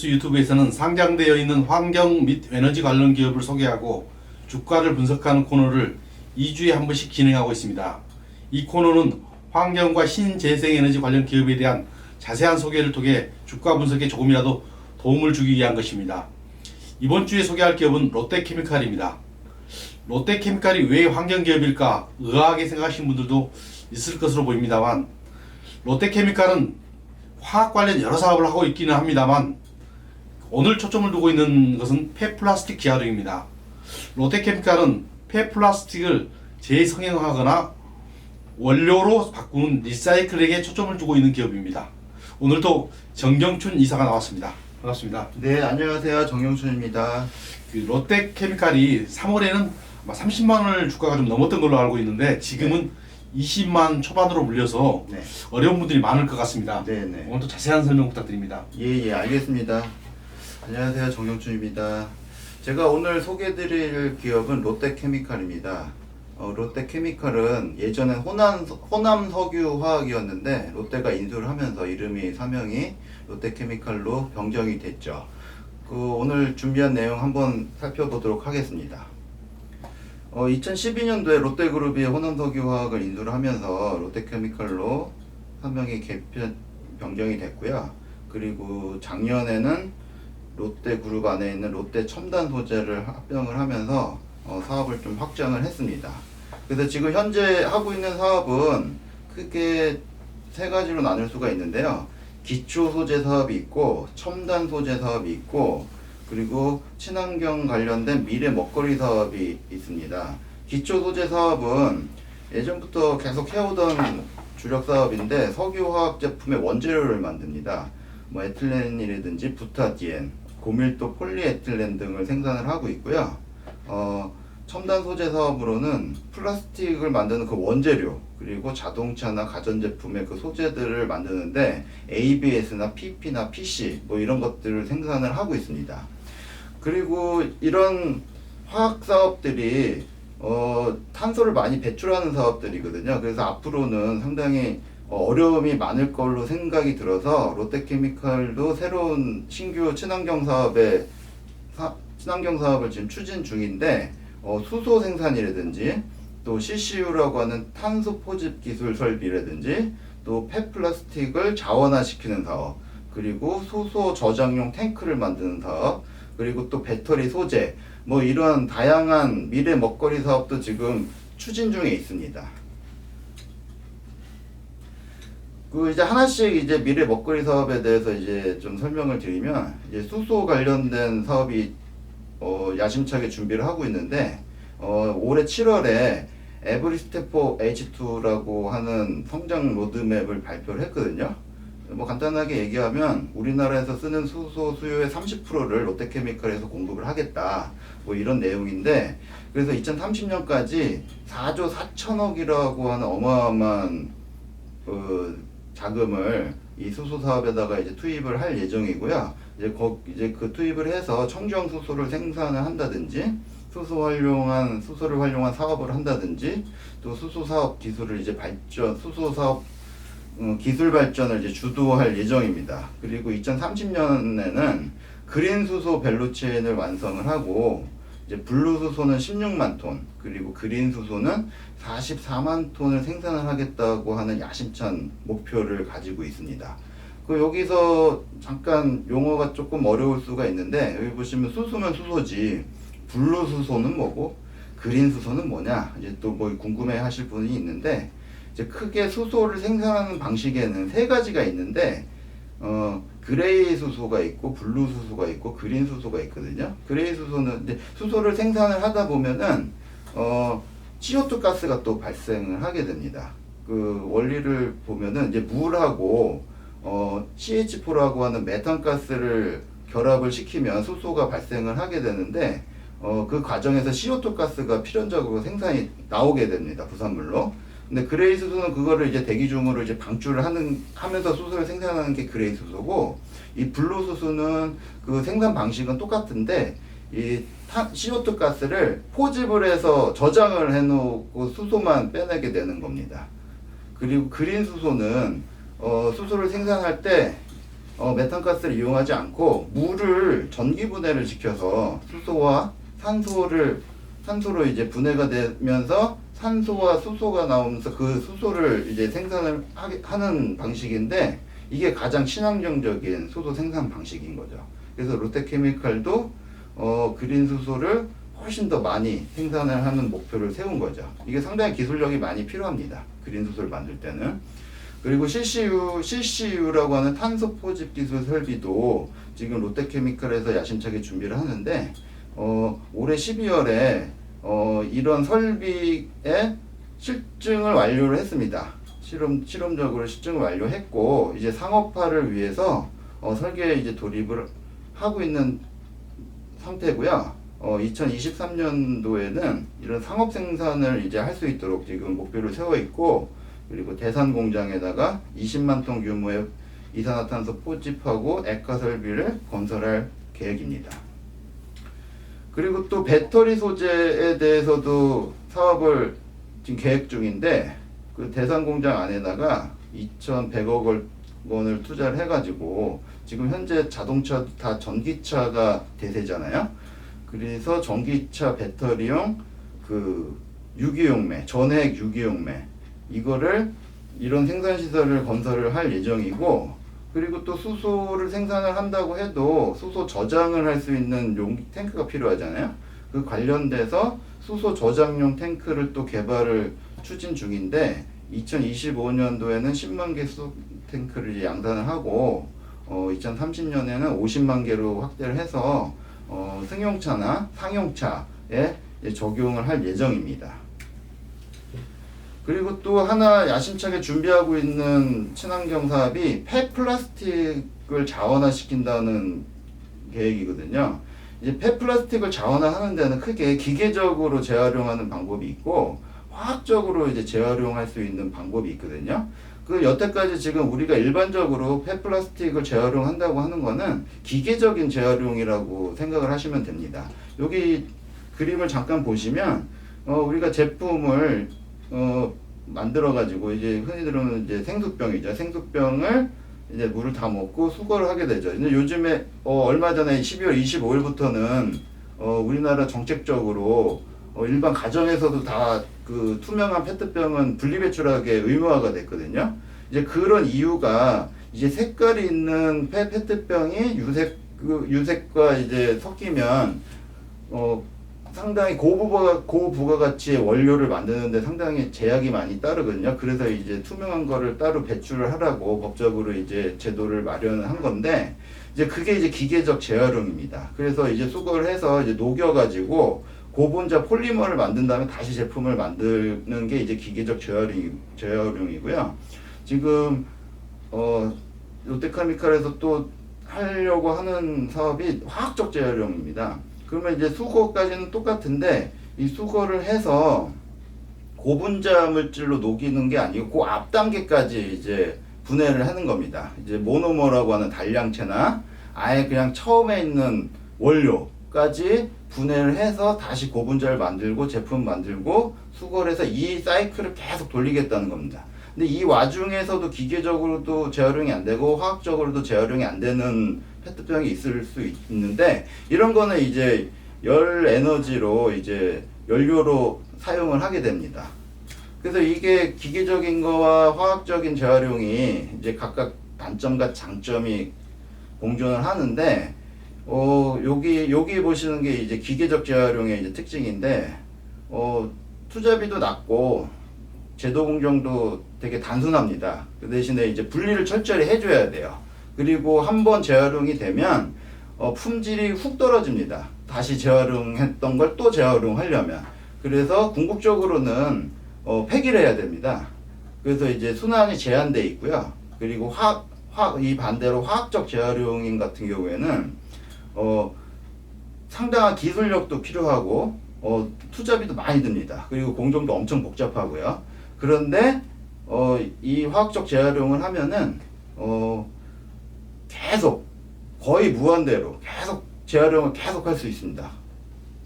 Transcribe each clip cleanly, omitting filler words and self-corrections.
뉴스 유튜브에서는 상장되어 있는 환경 및 에너지 관련 기업을 소개하고 주가를 분석하는 코너를 2주에 한 번씩 진행하고 있습니다. 이 코너는 환경과 신재생에너지 관련 기업에 대한 자세한 소개를 통해 주가 분석에 조금이라도 도움을 주기 위한 것입니다. 이번 주에 소개할 기업은 롯데케미칼입니다. 롯데케미칼이 왜 환경기업일까 의아하게 생각하시는 분들도 있을 것으로 보입니다만, 롯데케미칼은 화학 관련 여러 사업을 하고 있기는 합니다만 오늘 초점을 두고 있는 것은 폐플라스틱 재활용입니다. 롯데케미칼은 폐플라스틱을 재성형하거나 원료로 바꾸는 리사이클에게 초점을 두고 있는 기업입니다. 오늘도 정경춘 이사가 나왔습니다. 반갑습니다. 네, 안녕하세요. 정영춘입니다. 롯데케미칼이 3월에는 아마 30만 원을 주가가 좀 넘었던 걸로 알고 있는데 지금은 20만 초반으로 물려서 네. 어려운 분들이 많을 것 같습니다. 네네. 오늘도 자세한 설명 부탁드립니다. 예, 알겠습니다. 안녕하세요. 정영춘입니다. 제가 오늘 소개해드릴 기업은 롯데케미칼입니다. 롯데케미칼은 예전엔 호남석유화학이었는데 롯데가 인수를 하면서 이름이 사명이 롯데케미칼로 변경이 됐죠. 오늘 준비한 내용 한번 살펴보도록 하겠습니다. 2012년도에 롯데그룹이 호남석유화학을 인수를 하면서 롯데케미칼로 사명이 변경이 됐고요. 그리고 작년에는 롯데그룹 안에 있는 롯데첨단소재를 합병을 하면서 사업을 좀 확장을 했습니다. 그래서 지금 현재 하고 있는 사업은 크게 세 가지로 나눌 수가 있는데요. 기초소재 사업이 있고, 첨단소재 사업이 있고, 그리고 친환경 관련된 미래 먹거리 사업이 있습니다. 기초소재 사업은 예전부터 계속 해오던 주력 사업인데 석유화학 제품의 원재료를 만듭니다. 에틸렌이라든지 부타디엔, 고밀도 폴리에틸렌 등을 생산을 하고 있고요. 첨단 소재 사업으로는 플라스틱을 만드는 그 원재료, 그리고 자동차나 가전제품의 그 소재들을 만드는데 ABS나 PP나 PC 이런 것들을 생산을 하고 있습니다. 그리고 이런 화학 사업들이 탄소를 많이 배출하는 사업들이거든요. 그래서 앞으로는 상당히 어려움이 많을 걸로 생각이 들어서 롯데케미칼도 새로운 신규 친환경 사업을 지금 추진 중인데, 수소 생산이라든지 또 CCU라고 하는 탄소 포집 기술 설비라든지 또 폐플라스틱을 자원화시키는 사업, 그리고 수소 저장용 탱크를 만드는 사업, 그리고 또 배터리 소재, 이런 다양한 미래 먹거리 사업도 지금 추진 중에 있습니다. 이제 하나씩 이제 미래 먹거리 사업에 대해서 이제 좀 설명을 드리면, 이제 수소 관련된 사업이 야심차게 준비를 하고 있는데, 올해 7월에 에브리스테포 H2라고 하는 성장 로드맵을 발표를 했거든요. 간단하게 얘기하면 우리나라에서 쓰는 수소 수요의 30%를 롯데케미칼에서 공급을 하겠다, 이런 내용인데, 그래서 2030년까지 4조 4천억이라고 하는 어마어마한 자금을 이 수소 사업에다가 이제 투입을 할 예정이고요. 이제 그 투입을 해서 청정 수소를 생산을 한다든지, 수소를 활용한 사업을 한다든지, 또 수소 사업 기술을 이제 수소 사업 기술 발전을 이제 주도할 예정입니다. 그리고 2030년에는 그린 수소 밸류체인을 완성을 하고, 이제 블루 수소는 16만 톤, 그리고 그린 수소는 44만 톤을 생산을 하겠다고 하는 야심찬 목표를 가지고 있습니다. 여기서 잠깐 용어가 조금 어려울 수가 있는데, 여기 보시면 수소면 수소지, 블루 수소는 뭐고 그린 수소는 뭐냐, 이제 또 궁금해 하실 분이 있는데, 이제 크게 수소를 생산하는 방식에는 세 가지가 있는데, 그레이 수소가 있고 블루 수소가 있고 그린 수소가 있거든요. 그레이 수소는 이제 수소를 생산을 하다 보면은 CO2 가스가 또 발생을 하게 됩니다. 원리를 보면은 이제 물하고 CH4라고 하는 메탄 가스를 결합을 시키면 수소가 발생을 하게 되는데, 그 과정에서 CO2 가스가 필연적으로 생산이 나오게 됩니다. 부산물로. 근데 그레이 수소는 그거를 이제 대기 중으로 이제 방출을 하면서 수소를 생산하는 게 그레이 수소고, 이 블루 수소는 그 생산 방식은 똑같은데 이 CO2 가스를 포집을 해서 저장을 해놓고 수소만 빼내게 되는 겁니다. 그리고 그린 수소는 수소를 생산할 때 메탄가스를 이용하지 않고 물을 전기 분해를 시켜서 수소와 산소로 이제 분해가 되면서 산소와 수소가 나오면서 그 수소를 이제 생산을 하는 방식인데, 이게 가장 친환경적인 수소 생산 방식인 거죠. 그래서 롯데케미칼도 그린 수소를 훨씬 더 많이 생산을 하는 목표를 세운 거죠. 이게 상당히 기술력이 많이 필요합니다. 그린 수소를 만들 때는. 그리고 CCU라고 하는 탄소 포집 기술 설비도 지금 롯데케미칼에서 야심차게 준비를 하는데, 올해 12월에 이런 설비의 실증을 완료를 했습니다. 실험적으로 실증을 완료했고, 이제 상업화를 위해서 설계에 이제 돌입을 하고 있는 상태고요. 2023년도에는 이런 상업 생산을 이제 할 수 있도록 지금 목표를 세워 있고, 그리고 대산 공장에다가 20만 톤 규모의 이산화탄소 포집하고 액화 설비를 건설할 계획입니다. 그리고 또 배터리 소재에 대해서도 사업을 지금 계획 중인데, 그 대산 공장 안에다가 2,100억 원을 투자를 해가지고, 지금 현재 자동차 다 전기차가 대세잖아요. 그래서 전기차 배터리용 그 유기용매, 전해액 유기용매, 이거를 이런 생산시설을 건설을 할 예정이고, 그리고 또 수소를 생산을 한다고 해도 수소 저장을 할 수 있는 탱크가 필요하잖아요. 그 관련돼서 수소 저장용 탱크를 또 개발을 추진 중인데, 2025년도에는 10만 개 수소 탱크를 양산을 하고, 2030년에는 50만 개로 확대를 해서 승용차나 상용차에 적용을 할 예정입니다. 그리고 또 하나 야심차게 준비하고 있는 친환경 사업이 폐플라스틱을 자원화시킨다는 계획이거든요. 이제 폐플라스틱을 자원화하는 데는 크게 기계적으로 재활용하는 방법이 있고, 화학적으로 이제 재활용할 수 있는 방법이 있거든요. 그 여태까지 지금 우리가 일반적으로 폐플라스틱을 재활용한다고 하는 거는 기계적인 재활용이라고 생각을 하시면 됩니다. 여기 그림을 잠깐 보시면 우리가 제품을 만들어 가지고, 이제 흔히들은 이제 생수병이죠. 생수병을 이제 물을 다 먹고 수거를 하게 되죠. 근데 요즘에 얼마 전에 12월 25일부터는 우리나라 정책적으로 일반 가정에서도 다 그 투명한 페트병은 분리배출하게 의무화가 됐거든요. 이제 그런 이유가, 이제 색깔이 있는 페트병이 유색과 이제 섞이면 상당히 고부가가치의 원료를 만드는데 상당히 제약이 많이 따르거든요. 그래서 이제 투명한 거를 따로 배출을 하라고 법적으로 이제 제도를 마련한 건데, 이제 그게 이제 기계적 재활용입니다. 그래서 이제 수거를 해서 이제 녹여가지고 고분자 폴리머를 만든 다음에 다시 제품을 만드는 게 이제 기계적 재활용이고요. 지금 롯데케미칼에서 또 하려고 하는 사업이 화학적 재활용입니다. 그러면 이제 수거까지는 똑같은데, 이 수거를 해서 고분자 물질로 녹이는 게 아니고 그 앞 단계까지 이제 분해를 하는 겁니다. 이제 모노머라고 하는 단량체나 아예 그냥 처음에 있는 원료까지 분해를 해서 다시 고분자를 만들고 제품 만들고 수거를 해서 이 사이클을 계속 돌리겠다는 겁니다. 근데 이 와중에서도 기계적으로도 재활용이 안 되고 화학적으로도 재활용이 안 되는 페트병이 있을 수 있는데, 이런 거는 이제 열 에너지로 이제 연료로 사용을 하게 됩니다. 그래서 이게 기계적인 거와 화학적인 재활용이 이제 각각 단점과 장점이 공존을 하는데, 여기 보시는 게 이제 기계적 재활용의 이제 특징인데, 투자비도 낮고 제도 공정도 되게 단순합니다. 그 대신에 이제 분리를 철저히 해줘야 돼요. 그리고 한번 재활용이 되면 품질이 훅 떨어집니다. 다시 재활용했던 걸 또 재활용하려면. 그래서 궁극적으로는 폐기를 해야 됩니다. 그래서 이제 순환이 제한돼 있고요. 그리고 이 반대로 화학적 재활용인 같은 경우에는 상당한 기술력도 필요하고 투자비도 많이 듭니다. 그리고 공정도 엄청 복잡하고요. 그런데 이 화학적 재활용을 하면은 계속 거의 무한대로 계속 재활용을 계속 할 수 있습니다.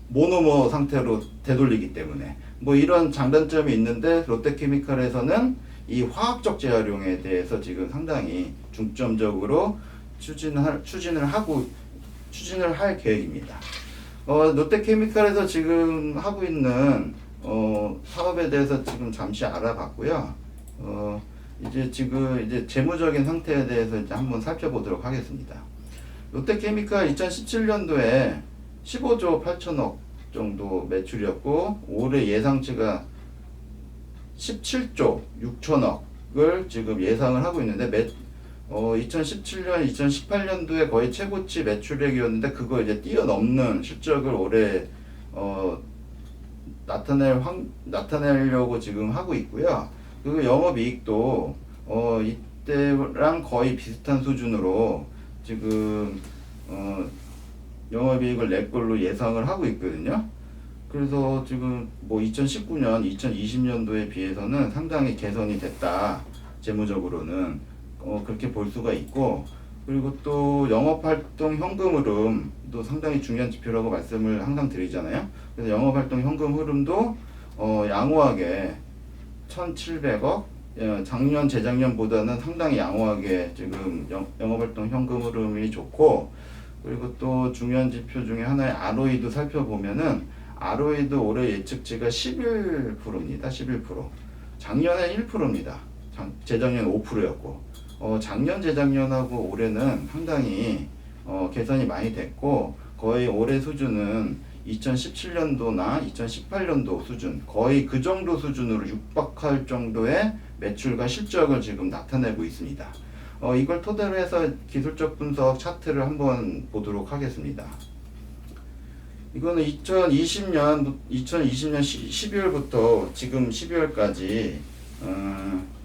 모노머 상태로 되돌리기 때문에 뭐 이런 장단점이 있는데, 롯데케미칼에서는 이 화학적 재활용에 대해서 지금 상당히 중점적으로 추진을 할 계획입니다. 롯데케미칼에서 지금 하고 있는 사업에 대해서 지금 잠시 알아봤고요. 이제 재무적인 상태에 대해서 이제 한번 살펴보도록 하겠습니다. 롯데케미칼 2017년도에 15조 8천억 정도 매출이었고 올해 예상치가 17조 6천억을 지금 예상을 하고 있는데 2017년, 2018년도에 거의 최고치 매출액이었는데 그거 이제 뛰어넘는 실적을 올해 나타내려고 지금 하고 있고요. 그리고 영업이익도 이때랑 거의 비슷한 수준으로 지금 영업이익을 낼 걸로 예상을 하고 있거든요. 그래서 지금 뭐 2019년, 2020년도에 비해서는 상당히 개선이 됐다. 재무적으로는 그렇게 볼 수가 있고, 그리고 또 영업활동 현금 흐름도 상당히 중요한 지표라고 말씀을 항상 드리잖아요. 그래서 영업활동 현금 흐름도 양호하게 1,700억, 작년 재작년보다는 상당히 양호하게 지금 영업활동 현금 흐름이 좋고, 그리고 또 중요한 지표 중에 하나의 ROE도 살펴보면은 ROE도 올해 예측치가 11%입니다. 11%. 작년에 1%입니다. 재작년 5%였고 작년 재작년하고 올해는 상당히 개선이 많이 됐고 거의 올해 수준은 2017년도나 2018년도 수준 거의 그 정도 수준으로 육박할 정도의 매출과 실적을 지금 나타내고 있습니다. 이걸 토대로 해서 기술적 분석 차트를 한번 보도록 하겠습니다. 이거는 2020년 12월부터 지금 12월까지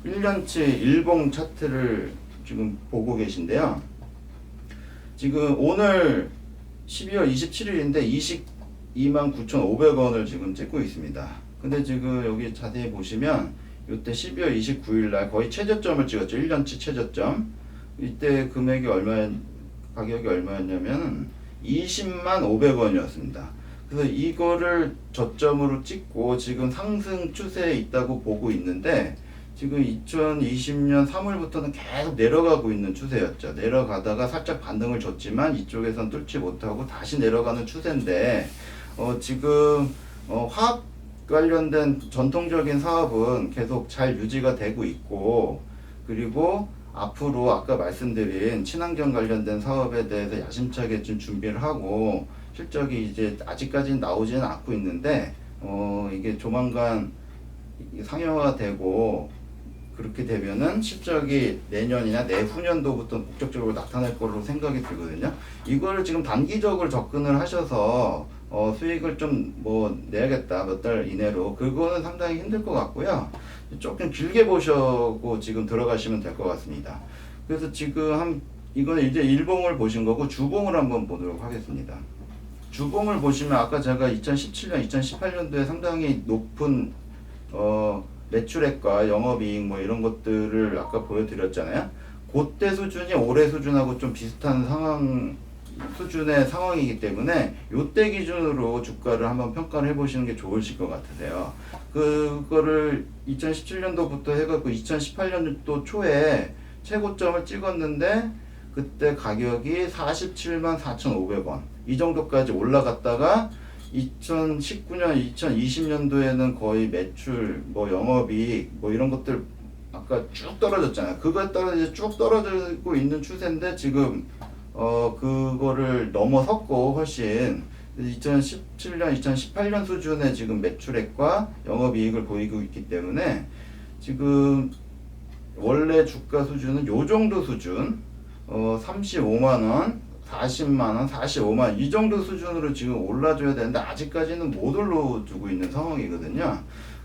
1년치 일봉 차트를 지금 보고 계신데요. 지금 오늘 12월 27일인데 229,500원을 지금 찍고 있습니다. 근데 지금 여기 자세히 보시면 이때 12월 29일 날 거의 최저점을 찍었죠. 1년치 최저점. 이때 가격이 얼마였냐면 205,000원이었습니다. 그래서 이거를 저점으로 찍고 지금 상승 추세에 있다고 보고 있는데 지금 2020년 3월부터는 계속 내려가고 있는 추세였죠. 내려가다가 살짝 반등을 줬지만 이쪽에선 뚫지 못하고 다시 내려가는 추세인데 지금 화학 관련된 전통적인 사업은 계속 잘 유지가 되고 있고, 그리고 앞으로 아까 말씀드린 친환경 관련된 사업에 대해서 야심차게 좀 준비를 하고 실적이 이제 아직까지는 나오지는 않고 있는데 이게 조만간 상용화가 되고 그렇게 되면은 실적이 내년이나 내후년도부터 본격적으로 나타날 거로 생각이 들거든요. 이거를 지금 단기적으로 접근을 하셔서 수익을 좀 뭐 내야겠다 몇 달 이내로, 그거는 상당히 힘들 것 같고요. 조금 길게 보시고 지금 들어가시면 될 것 같습니다. 그래서 지금 이거는 이제 일봉을 보신 거고 주봉을 한번 보도록 하겠습니다. 주봉을 보시면 아까 제가 2017년, 2018년도에 상당히 높은 매출액과 영업이익 뭐 이런 것들을 아까 보여드렸잖아요. 그때 수준이 올해 수준하고 좀 비슷한 수준의 상황이기 때문에 요때 기준으로 주가를 한번 평가를 해보시는 게 좋으실 것 같으세요. 그거를 2017년도부터 해갖고 2018년도 초에 최고점을 찍었는데 그때 가격이 474,500원 이 정도까지 올라갔다가 2019년, 2020년도에는 거의 매출, 뭐 영업이익, 뭐 이런 것들 아까 쭉 떨어졌잖아요. 그거에 따라 이제 쭉 떨어지고 있는 추세인데 지금 그거를 넘어섰고 훨씬 2017년, 2018년 수준의 지금 매출액과 영업이익을 보이고 있기 때문에 지금 원래 주가 수준은 요 정도 수준 35만원, 40만원, 45만원 이 정도 수준으로 지금 올라줘야 되는데 아직까지는 못 올라주고 있는 상황이거든요.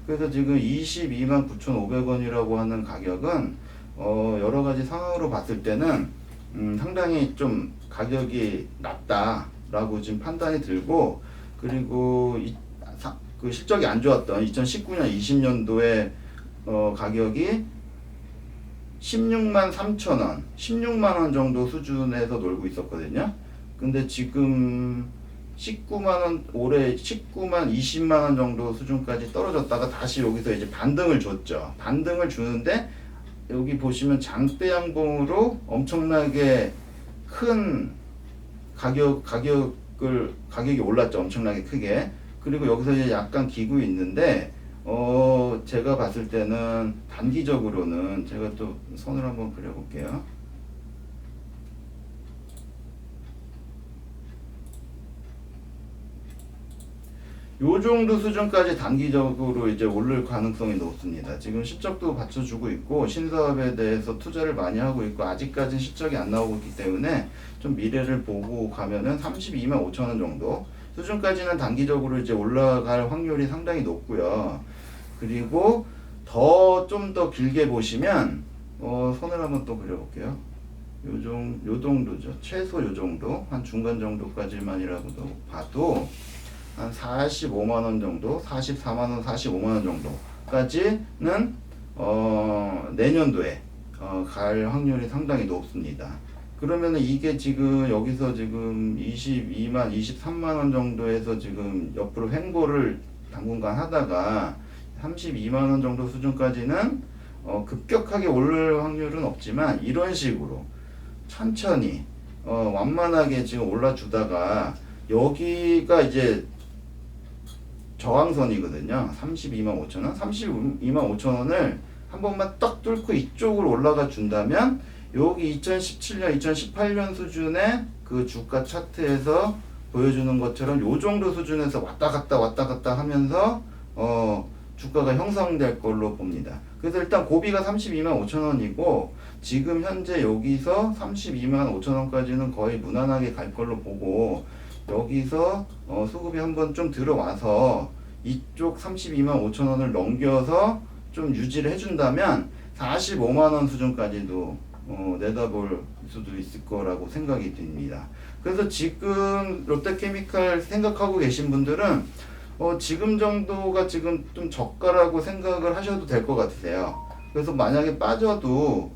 그래서 지금 229,500원이라고 하는 가격은 여러가지 상황으로 봤을 때는 상당히 좀 가격이 낮다라고 지금 판단이 들고, 그리고 그 실적이 안 좋았던 2019년, 20년도에 가격이 16만 3천원, 16만원 정도 수준에서 놀고 있었거든요. 근데 지금 19만원, 올해 19만 20만원 정도 수준까지 떨어졌다가 다시 여기서 이제 반등을 줬죠. 반등을 주는데 여기 보시면 장대 양봉으로 엄청나게 큰 가격이 올랐죠. 엄청나게 크게. 그리고 여기서 이제 약간 기고 있는데 제가 봤을 때는 단기적으로는 제가 또 선을 한번 그려볼게요. 요 정도 수준까지 단기적으로 이제 오를 가능성이 높습니다. 지금 실적도 받쳐주고 있고 신사업에 대해서 투자를 많이 하고 있고 아직까지는 실적이 안 나오고 있기 때문에 좀 미래를 보고 가면은 32만 5천 원 정도 수준까지는 단기적으로 이제 올라갈 확률이 상당히 높고요. 그리고 좀 더 길게 보시면 선을 한번 또 그려볼게요. 요 정도죠. 최소 요 정도 한 중간 정도까지만이라고도 봐도 한 45만 원 정도, 44만 원, 45만 원 정도까지는 내년도에 갈 확률이 상당히 높습니다. 그러면은 이게 지금 여기서 지금 22만, 23만 원 정도에서 지금 옆으로 횡보를 당분간 하다가 32만 원 정도 수준까지는 급격하게 오를 확률은 없지만 이런 식으로 천천히 완만하게 지금 올라주다가 여기가 이제 저항선이거든요. 32만 5천 원. 32만 5천 원을 한 번만 딱 뚫고 이쪽으로 올라가 준다면 여기 2017년, 2018년 수준의 그 주가 차트에서 보여주는 것처럼 요 정도 수준에서 왔다 갔다 하면서 주가가 형성될 걸로 봅니다. 그래서 일단 고비가 32만 5천 원이고 지금 현재 여기서 32만 5천 원까지는 거의 무난하게 갈 걸로 보고 여기서 수급이 한번 좀 들어와서 이쪽 32만 5천 원을 넘겨서 좀 유지를 해준다면 45만 원 수준까지도 내다볼 수도 있을 거라고 생각이 듭니다. 그래서 지금 롯데케미칼 생각하고 계신 분들은 지금 정도가 지금 좀 저가라고 생각을 하셔도 될 것 같으세요. 그래서 만약에 빠져도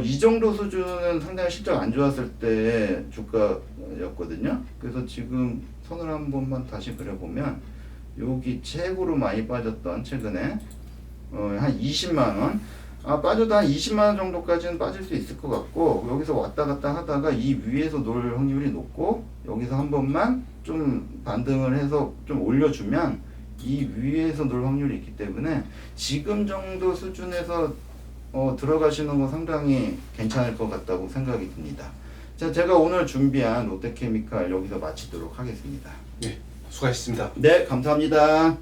이 정도 수준은 상당히 실적 안 좋았을 때 주가였거든요. 그래서 지금 선을 한 번만 다시 그려보면 여기 최고로 많이 빠졌던 최근에 한 20만 원 빠져도 한 20만 원 정도까지는 빠질 수 있을 것 같고 여기서 왔다 갔다 하다가 이 위에서 놀 확률이 높고 여기서 한 번만 좀 반등을 해서 좀 올려주면 이 위에서 놀 확률이 있기 때문에 지금 정도 수준에서 들어가시는 거 상당히 괜찮을 것 같다고 생각이 듭니다. 자, 제가 오늘 준비한 롯데케미칼 여기서 마치도록 하겠습니다. 네, 수고하셨습니다. 네, 감사합니다.